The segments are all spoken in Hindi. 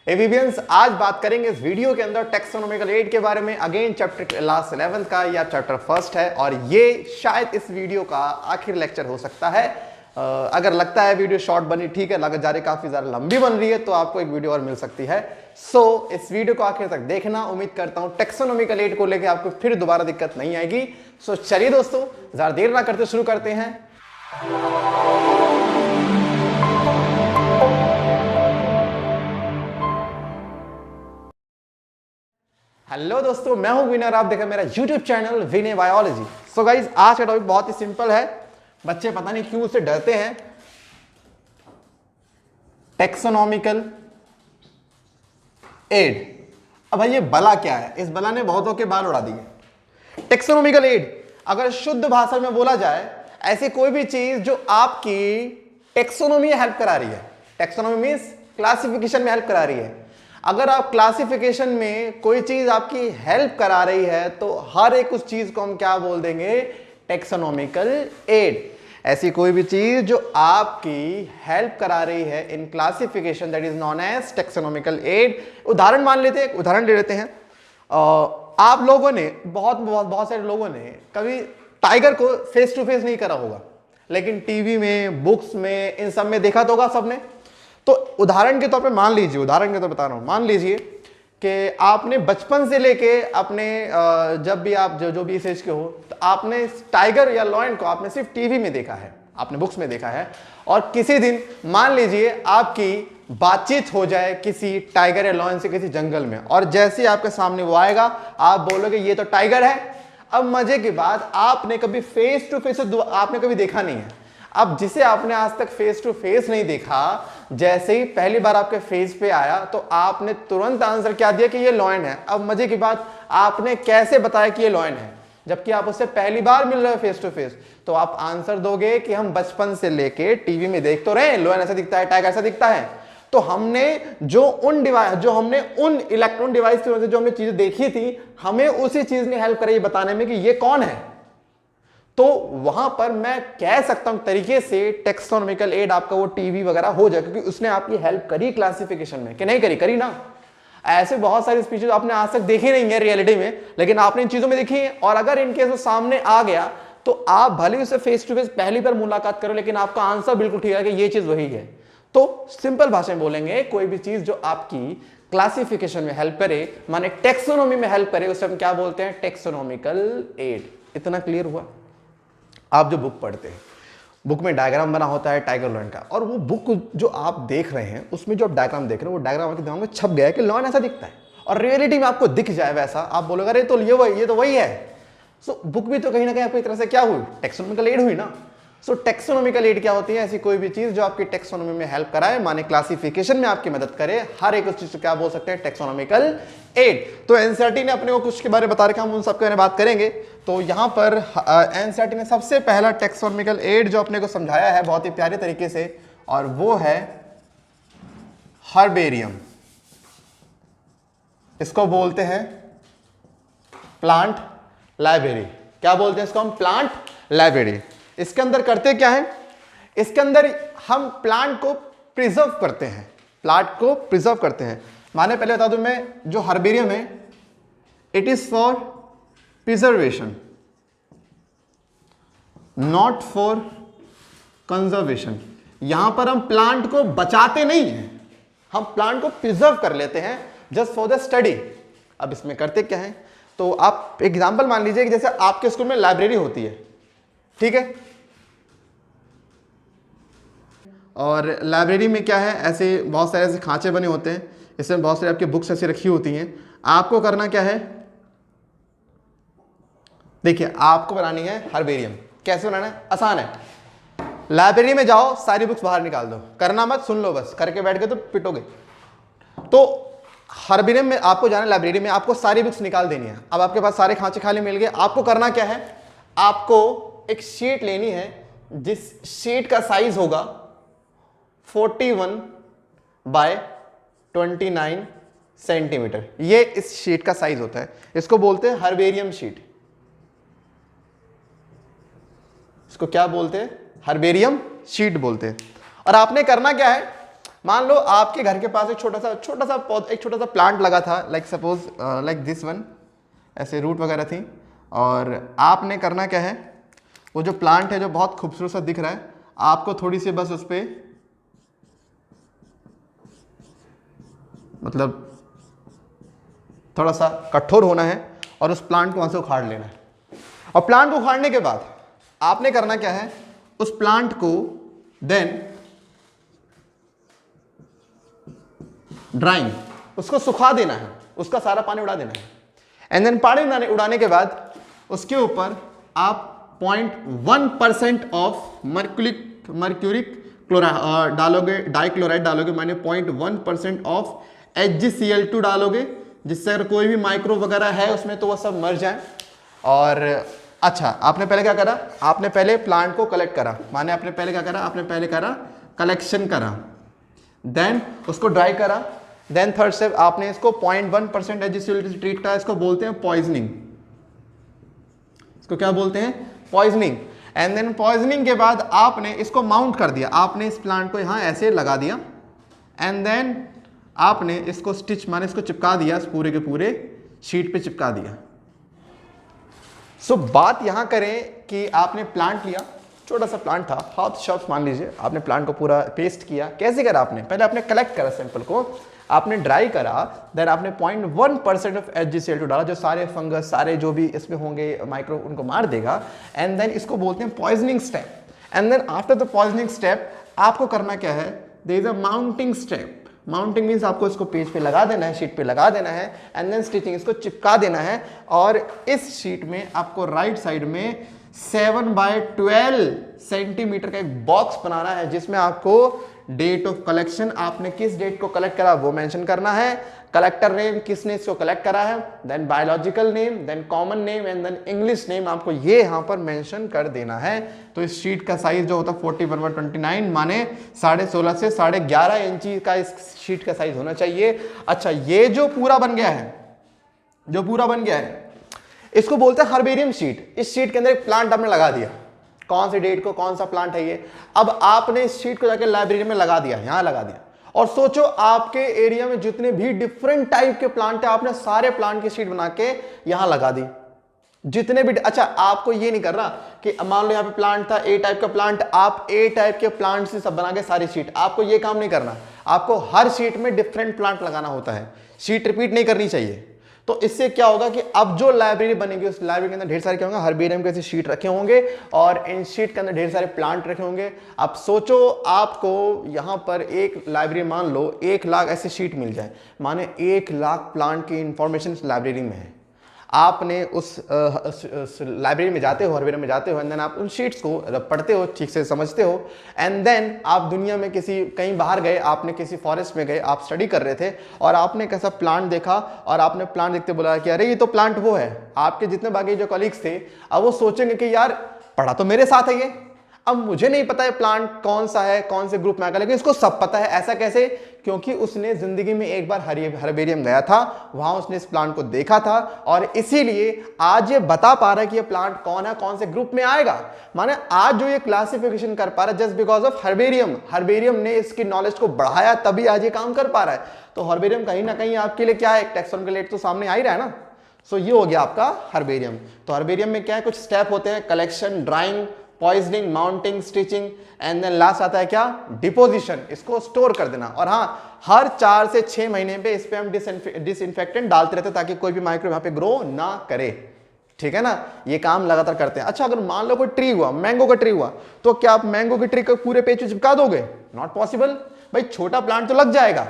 एवियंस, आज बात करेंगे इस वीडियो के अंदर टेक्सोनोमिकल एड के बारे में। अगेन चैप्टर क्लास 11 का या चैप्टर फर्स्ट है और ये शायद इस वीडियो का आखिर लेक्चर हो सकता है। अगर लगता है वीडियो शॉर्ट बनी ठीक है, अगर जा रही काफी ज्यादा लंबी बन रही है तो आपको एक वीडियो और मिल सकती है। सो इस वीडियो को आखिर तक देखना। उम्मीद करता हूं टेक्सोनोमिकल एड को लेकर आपको फिर दोबारा दिक्कत नहीं आएगी। सो चलिए दोस्तों, ज्यादा देर ना करते शुरू करते हैं। हेलो दोस्तों, मैं हूं विनय और आप देख रहे हैं मेरा यूट्यूब चैनल विनय बायोलॉजी। सो गाइज, आज का टॉपिक बहुत ही सिंपल है। बच्चे पता नहीं क्यों उससे डरते हैं। Taxonomical aid. अब भाई ये बला क्या है? इस बला ने बहुतों के बाल उड़ा दिए। टेक्सोनोमिकल एड अगर शुद्ध भाषा में बोला जाए, ऐसी कोई भी चीज जो आपकी टेक्सोनोमी में हेल्प करा रही है। टेक्सोनोमी मींस क्लासिफिकेशन में हेल्प करा रही है। अगर आप क्लासिफिकेशन में कोई चीज आपकी हेल्प करा रही है तो हर एक उस चीज को हम क्या बोल देंगे? Taxonomical aid. ऐसी कोई भी चीज जो आपकी हेल्प करा रही है in classification, that is known as taxonomical aid. उदाहरण मान लेते हैं, उदाहरण ले लेते हैं। आप लोगों ने बहुत सारे लोगों ने कभी टाइगर को फेस टू फेस नहीं करा होगा, लेकिन टीवी में, बुक्स में, इन सब में देखा तो होगा सबने। तो उदाहरण के तौर पे मान लीजिए, उदाहरण के तौर पे बता रहा हूं, मान लीजिए कि आपने बचपन से लेके अपने जब भी आप जो भी इस एज के हो, तो आपने टाइगर या लॉयन को आपने सिर्फ टीवी में देखा है, आपने बुक्स में देखा है। और किसी दिन मान लीजिए आपकी बातचीत हो जाए किसी टाइगर या लॉयन से किसी जंगल में, और जैसे ही आपके सामने वो आएगा आप बोलोगे ये तो टाइगर है। अब मजे की बात, आपने कभी फेस टू फेस आपने कभी देखा नहीं है। अब जिसे आपने आज तक फेस टू फेस नहीं देखा, जैसे ही पहली बार आपके फेस पे आया तो आपने तुरंत आंसर क्या दिया कि ये लॉयन है। अब मजे की बात, आपने कैसे बताया कि ये लॉयन है जबकि आप उससे पहली बार मिल रहे हो फेस टू फेस? तो आप आंसर दोगे कि हम बचपन से लेके टीवी में देख तो रहे, लॉयन ऐसा दिखता है, टाइगर ऐसा दिखता है। तो हमने उन इलेक्ट्रॉन डिवाइस की वजह से जो हमने चीजें देखी थी, हमें उसी चीज ने हेल्प करी बताने में कि ये कौन है। तो वहां पर मैं कह सकता हूं तरीके से टेक्सोनोमिकल एड आपका वो टीवी वगैरह हो जाए, क्योंकि उसने आपकी हेल्प करी क्लासिफिकेशन में। कि नहीं करी? करी ना। ऐसे बहुत सारी स्पीचेस आपने आज तक देखी नहीं है रियलिटी में, लेकिन आपने इन चीजों में देखी है। और अगर इनकेस वो सामने आ गया तो आप भले उससे फेस टू फेस पहली बार मुलाकात करो, लेकिन आपका आंसर बिल्कुल ठीक है कि ये चीज वही है। तो सिंपल भाषा में बोलेंगे, कोई भी चीज जो आपकी क्लासिफिकेशन में हेल्प करे, माने टेक्सोनोमी में हेल्प करे, उसे हम क्या बोलते हैं? Taxonomical add. इतना क्लियर हुआ? आप जो बुक पढ़ते हैं, बुक में डायग्राम बना होता है टाइगर लॉयन का, और वो बुक जो आप देख रहे हैं उसमें जो आप डायग्राम देख रहे हैं, वो डायग्राम आपके दिमाग में छप गया है कि लॉयन ऐसा दिखता है, और रियलिटी में आपको दिख जाए वैसा, आप बोलोगे अरे तो ये तो वही है। सो बुक भी तो कहीं ना कहीं आपको एक तरह से क्या हुई? टेक्सोनोमिकल एड हुई ना। सो टेक्सोनोमिकल एड क्या होती है? ऐसी कोई भी चीज जो आपकी टेक्सोनोमी में हेल्प कराए, माने क्लासिफिकेशन में आपकी मदद करे, हर एक उस चीज को क्या बोल सकते हैं? Taxonomical add. तो एनसीईआरटी ने अपने को कुछ के बारे में बता रखा, हम उन सब के बारे में बात करेंगे। तो यहां पर एनसीईआरटी ने सबसे पहला टेक्सोनोमिकल एड जो अपने को समझाया है बहुत ही प्यारे तरीके से, और वो है हर्बेरियम। इसको बोलते हैं प्लांट लाइब्रेरी। क्या बोलते हैं इसको? हम प्लांट लाइब्रेरी। इसके अंदर करते क्या है? इसके अंदर हम प्लांट को प्रिजर्व करते हैं, प्लांट को प्रिजर्व करते हैं। माने पहले बता दूं मैं, जो हर्बेरियम है it is for preservation, not for conservation. यहां पर हम प्लांट को बचाते नहीं हैं, हम प्लांट को प्रिजर्व कर लेते हैं जस्ट फॉर द स्टडी। अब इसमें करते क्या है? तो आप एग्जांपल मान लीजिए कि जैसे आपके स्कूल में लाइब्रेरी होती है, ठीक है, और लाइब्रेरी में क्या है, ऐसे बहुत सारे ऐसे खांचे बने होते हैं, इसमें बहुत सारी आपकी बुक्स ऐसी रखी होती हैं। आपको करना क्या है? देखिए, आपको बनानी है हर्बेरियम। कैसे बनाना है? आसान है। लाइब्रेरी में जाओ, सारी बुक्स बाहर निकाल दो, करना मत, सुन लो बस, करके बैठ गए तो पिटोगे। तो हर्बेरियम में आपको जाना है, लाइब्रेरी में आपको सारी बुक्स निकाल देनी है। अब आपके पास सारे खांचे खाली मिल गए, आपको करना क्या है? आपको एक शीट लेनी है जिस शीट का साइज होगा 41 बाय 29 सेंटीमीटर। ये इस शीट का साइज होता है, इसको बोलते हैं हर्बेरियम शीट। इसको क्या बोलते हैं? हर्बेरियम शीट बोलते हैं। और आपने करना क्या है? मान लो आपके घर के पास एक छोटा सा प्लांट लगा था, like suppose like this one, ऐसे रूट वगैरह थी, और आपने करना क्या है, वो जो प्लांट है जो बहुत खूबसूरत सा दिख रहा है, आपको थोड़ी सी बस उस पर मतलब थोड़ा सा कठोर होना है और उस प्लांट को वहां से उखाड़ लेना है। और प्लांट को उखाड़ने के बाद आपने करना क्या है, उस प्लांट को देन ड्राइंग, उसको सुखा देना है, उसका सारा पानी उड़ा देना है। एंड देन पानी उड़ाने के बाद उसके ऊपर आप 0.1% ऑफ मर्क्यूरिक क्लोराइड डालोगे, डाइक्लोराइड डालोगे, माने 0.1% ऑफ HgCl2 डालोगे, जिससे अगर कोई भी माइक्रो वगैरह है उसमें तो वो सब मर जाए। और अच्छा, आपने पहले क्या करा, आपने पहले प्लांट को कलेक्ट करा, माने आपने पहले क्या करा, आपने पहले करा कलेक्शन करा, देन उसको ड्राई करा, देन थर्ड स्टेप आपने इसको 0.1% HgCl2 से ट्रीट करा, इसको बोलते हैं पॉइजनिंग, इसको क्या बोलते हैं, पॉइजनिंग। एंड देन पॉइजनिंग के बाद आपने इसको माउंट कर दिया, आपने इस प्लांट को यहां ऐसे लगा दिया, एंड देन आपने इसको स्टिच माने इसको चिपका दिया, पूरे के पूरे शीट पे चिपका दिया। सो बात यहां करें कि आपने प्लांट लिया, छोटा सा प्लांट था, हाथ शॉप्स मान लीजिए, आपने प्लांट को पूरा पेस्ट किया। कैसे करा आपने, पहले आपने कलेक्ट करा सैंपल को, आपने ड्राई करा, देन आपने 0.1% ऑफ HgCl2 डाला, जो सारे फंगस सारे जो भी इसमें होंगे माइक्रो उनको मार देगा। एंड देन इसको बोलते हैं poisoning step. And then after the poisoning step आपको करना क्या है, there is a mounting step. Mounting means आपको इसको पेज पे लगा देना है, शीट पे लगा देना है, एंड देन स्टिचिंग, इसको चिपका देना है। और इस शीट में आपको राइट साइड में 7x12 सेंटीमीटर का एक बॉक्स बनाना है, जिसमें आपको डेट ऑफ कलेक्शन, आपने किस डेट को कलेक्ट करा वो मेंशन करना है, कलेक्टर नेम किसने इसको कलेक्ट करा है, then biological name, then common name, and then English name, आपको ये यहां पर मेंशन कर देना है। तो इस शीट का साइज जो होता है 41/29 माने 16.5 से 11.5 इंची का इस शीट का साइज होना चाहिए। अच्छा, ये जो पूरा बन गया है, जो पूरा बन गया है, इसको बोलते हैं हर्बेरियम शीट। इस शीट के अंदर एक प्लांट आपने लगा दिया, कौन सी डेट को कौन सा प्लांट है ये, अब आपने इस शीट को जाके लाइब्रेरी में लगा दिया, यहां लगा दिया। और सोचो आपके एरिया में जितने भी डिफरेंट टाइप के प्लांट है, आपने सारे प्लांट की शीट बना के यहां लगा दी, जितने भी। अच्छा, आपको ये नहीं करना कि मान लो यहां पे प्लांट था ए टाइप का प्लांट, आप ए टाइप के प्लांट से सब बना के सारी शीट, आपको ये काम नहीं करना। आपको हर शीट में डिफरेंट प्लांट लगाना होता है, शीट रिपीट नहीं करनी चाहिए। तो इससे क्या होगा कि अब जो लाइब्रेरी बनेगी उस लाइब्रेरी के अंदर ढेर सारे क्या होंगे, हर्बेरियम के ऐसे शीट रखे होंगे और इन शीट के अंदर ढेर सारे प्लांट रखे होंगे। अब सोचो आपको यहाँ पर एक लाइब्रेरी, मान लो 1 लाख ऐसे शीट मिल जाए, माने 1 लाख प्लांट की इंफॉर्मेशन इस लाइब्रेरी में है। आपने उस लाइब्रेरी में जाते हो, हर्बेरियम में जाते हो, एंड देन आप उन शीट्स को पढ़ते हो, ठीक से समझते हो, एंड देन आप दुनिया में किसी कहीं बाहर गए, आपने किसी फॉरेस्ट में गए, आप स्टडी कर रहे थे और आपने कैसा प्लांट देखा और आपने प्लांट देखते बोला कि अरे ये तो प्लांट वो है। आपके जितने बाकी जो कलीग्स थे अब वो सोचेंगे कि यार पढ़ा तो मेरे साथ है ये, अब मुझे नहीं पता है प्लांट कौन सा है, कौन से ग्रुप में आएगा, लेकिन इसको सब पता है। ऐसा कैसे? क्योंकि उसने जिंदगी में एक बार हर्बेरियम गया था, वहां उसने इस प्लांट को देखा था और इसीलिए आज ये बता पा रहा है कि ये प्लांट कौन है, कौन से ग्रुप में आएगा। माने आज जो ये क्लासिफिकेशन कर पा रहा है just because of herbarium, herbarium ने इसकी नॉलेज को बढ़ाया, तभी आज ये काम कर पा रहा है। तो हर्बेरियम कहीं ना कहीं आपके लिए क्या है, एक टैक्सोनॉमिकल तो सामने आ ही रहा है ना। सो ये हो गया आपका हर्बेरियम। तो हर्बेरियम में क्या है, कुछ स्टेप होते हैं, collection, drawing, poisoning, mounting, stitching, and then last आता है क्या, डिपोजिशन, इसको स्टोर कर देना। और हाँ, हर 4 से 6 महीने पे इस पे हम डिसइंफेक्टेंट डालते रहते हैं ताकि कोई भी माइक्रोब यहाँ पे ग्रो ना करे, ठीक है ना। ये काम लगातार करते हैं। अच्छा, अगर मान लो कोई ट्री हुआ, मैंगो का ट्री हुआ, तो क्या आप मैंगो की ट्री को पूरे पेज पे चिपका दोगे? Not possible. भाई छोटा प्लांट तो लग जाएगा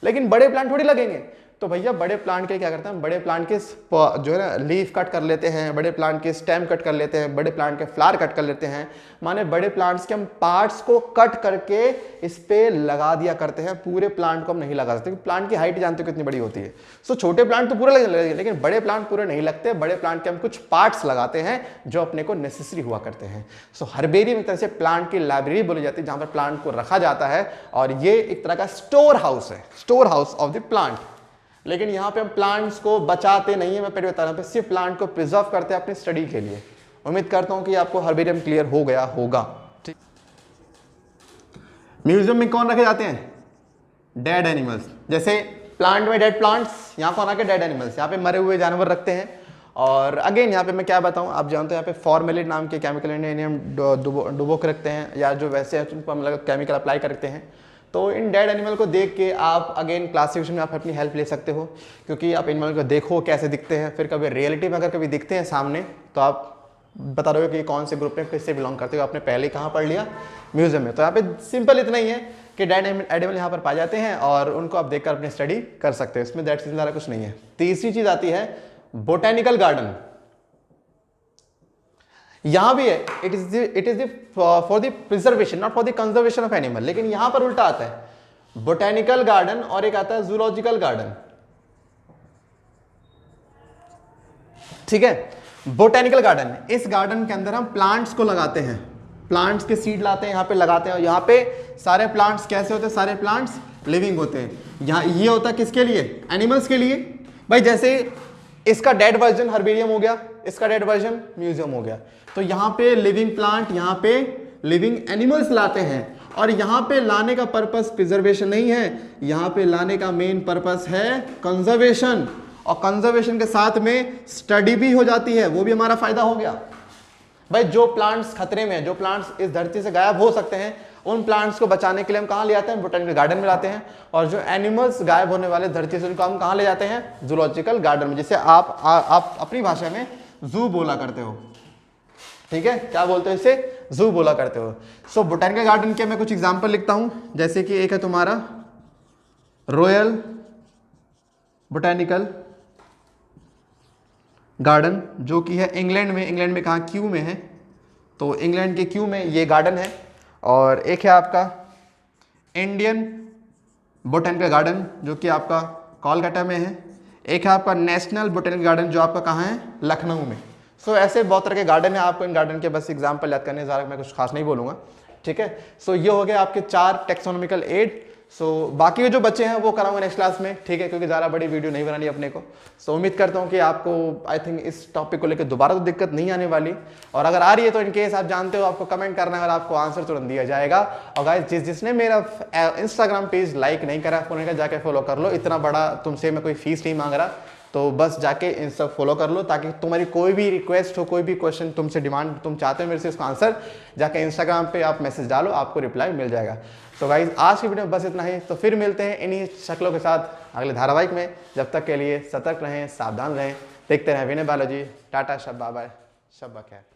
लेकिन बड़े प्लांट थोड़ी लगेंगे। तो भैया बड़े प्लांट के क्या करते हैं, बड़े प्लांट के जो है ना लीफ कट कर लेते हैं, बड़े प्लांट के स्टेम कट कर लेते हैं, बड़े प्लांट के फ्लावर कट कर लेते हैं। माने बड़े प्लांट्स के हम पार्ट्स को कट करके इस पे लगा दिया करते हैं, पूरे प्लांट को हम नहीं लगा सकते क्योंकि प्लांट की हाइट जानते हो कितनी बड़ी होती है। सो छोटे प्लांट तो पूरे लगेंगे लेकिन बड़े प्लांट पूरे नहीं लगते। बड़े प्लांट के हम कुछ पार्ट्स लगाते हैं जो अपने को नेसेसरी हुआ करते हैं। सो हर्बेरियम एक तरह से प्लांट की लाइब्रेरी बोली जाती है जहां पर प्लांट को रखा जाता है और ये एक तरह का स्टोर हाउस है, store house of the plant. लेकिन यहाँ पे हम प्लांट्स को बचाते नहीं है, मैं पहले बता रहा हूँ, सिर्फ प्लांट को प्रिजर्व करते हैं अपनी स्टडी के लिए। उम्मीद करता हूँ कि आपको हर्बेरियम क्लियर हो गया होगा। ठीक, म्यूजियम में कौन रखे जाते हैं? डेड एनिमल्स, जैसे प्लांट में डेड प्लांट्स, यहाँ कौन आके डेड एनिमल्स, यहाँ पे मरे हुए जानवर रखते हैं। और अगेन यहाँ पे मैं क्या बताऊँ, आप जानते हो यहाँ पे फॉर्मेलिन नाम के केमिकल हम डुबो के रखते हैं, या जो वैसे हैं उनको हम लोग केमिकल अप्लाई करते हैं। तो इन डेड एनिमल को देख के आप अगेन क्लासिफिकेशन में आप अपनी हेल्प ले सकते हो, क्योंकि आप एनिमल को देखो कैसे दिखते हैं, फिर कभी रियलिटी में अगर कभी दिखते हैं सामने तो आप बता रहे हो कि कौन से ग्रुप में किससे बिलोंग करते हो, आपने पहले कहाँ पढ़ लिया, म्यूजियम में। तो यहाँ पे सिंपल इतना ही है कि डेड एनिमल यहाँ पर पाए जाते हैं और उनको आप देखकर अपनी स्टडी कर सकते हो, इसमें दैट चीज ज़्यादा कुछ नहीं है। तीसरी चीज आती है बोटेनिकल गार्डन। यहां भी है it is for the preservation not for the conservation of animal, लेकिन यहां पर उल्टा आता है बोटेनिकल गार्डन और एक आता है जूलॉजिकल गार्डन। ठीक है, बोटेनिकल गार्डन, इस गार्डन के अंदर हम प्लांट्स को लगाते हैं, प्लांट्स के सीड लाते हैं, यहाँ पे लगाते हैं, और यहाँ पे सारे प्लांट्स कैसे होते हैं, सारे प्लांट्स लिविंग होते हैं। यहाँ ये होता है किसके लिए, एनिमल्स के लिए। भाई जैसे इसका डेड वर्जन हर्बेरियम हो गया, इसका डेड वर्जन म्यूजियम हो गया। तो यहाँ पे लिविंग प्लांट, यहाँ पे लिविंग एनिमल्स लाते हैं, और यहाँ पे लाने का पर्पस प्रिजर्वेशन नहीं है, यहाँ पे लाने का मेन पर्पस है कंजर्वेशन, और कंजर्वेशन के साथ में स्टडी भी हो जाती है, वो भी हमारा फायदा हो गया। भाई जो प्लांट्स खतरे में हैं, जो प्लांट्स इस धरती से गायब हो सकते हैं, उन प्लांट्स को बचाने के लिए हम कहाँ ले आते हैं, बोटेनिकल गार्डन में लाते हैं। और जो एनिमल्स गायब होने वाले धरती से, उनको हम कहाँ ले जाते हैं, जूलॉजिकल गार्डन में, जिसे आप अपनी भाषा में जू बोला करते हो। ठीक है, क्या बोलते हो इसे, जू बोला करते हो। सो बोटेनिकल गार्डन के मैं कुछ एग्जाम्पल लिखता हूं, जैसे कि एक है तुम्हारा रॉयल बोटेनिकल गार्डन, जो कि है इंग्लैंड में कहाँ, क्यू में है, तो इंग्लैंड के क्यू में ये गार्डन है। और एक है आपका इंडियन बोटेनिकल गार्डन, जो कि आपका कोलकाता में है। एक है आपका नेशनल बोटेनिकल गार्डन, जो आपका कहाँ है, लखनऊ में। सो ऐसे बहुत तरह के गार्डन है, आपको इन गार्डन के बस एग्जाम्पल याद करने, ज़्यादा मैं कुछ खास नहीं बोलूँगा। ठीक है, सो ये हो गया आपके 4 टेक्सोनॉमिकल एड। सो बाकी के जो बच्चे हैं वो कराऊंगा नेक्स्ट क्लास में, ठीक है, क्योंकि ज़्यादा बड़ी वीडियो नहीं बनानी अपने को। सो उम्मीद करता हूँ कि आपको आई थिंक इस टॉपिक को लेकर दोबारा तो दिक्कत नहीं आने वाली, और अगर आ रही है तो इनकेस आप जानते हो, आपको कमेंट करना है और आपको आंसर तुरंत दिया जाएगा। और गाइस जिसने मेरा इंस्टाग्राम पेज लाइक नहीं करा, उन्हें जाके फॉलो कर लो, इतना बड़ा तुमसे मैं कोई फीस नहीं मांग रहा, तो बस जाके इन सब फॉलो कर लो, ताकि तुम्हारी कोई भी रिक्वेस्ट हो, कोई भी क्वेश्चन तुमसे डिमांड तुम चाहते हो मेरे से, इसका आंसर जाके इंस्टाग्राम पे आप मैसेज डालो, आपको रिप्लाई मिल जाएगा। तो गाइज आज की वीडियो में बस इतना ही, तो फिर मिलते हैं इन्हीं शक्लों के साथ अगले धारावाहिक में। जब तक के लिए सतर्क रहें, सावधान रहें, देखते रहें विनय बायोलॉजी। टाटा, शब्बा बाय, शब्बा खैर।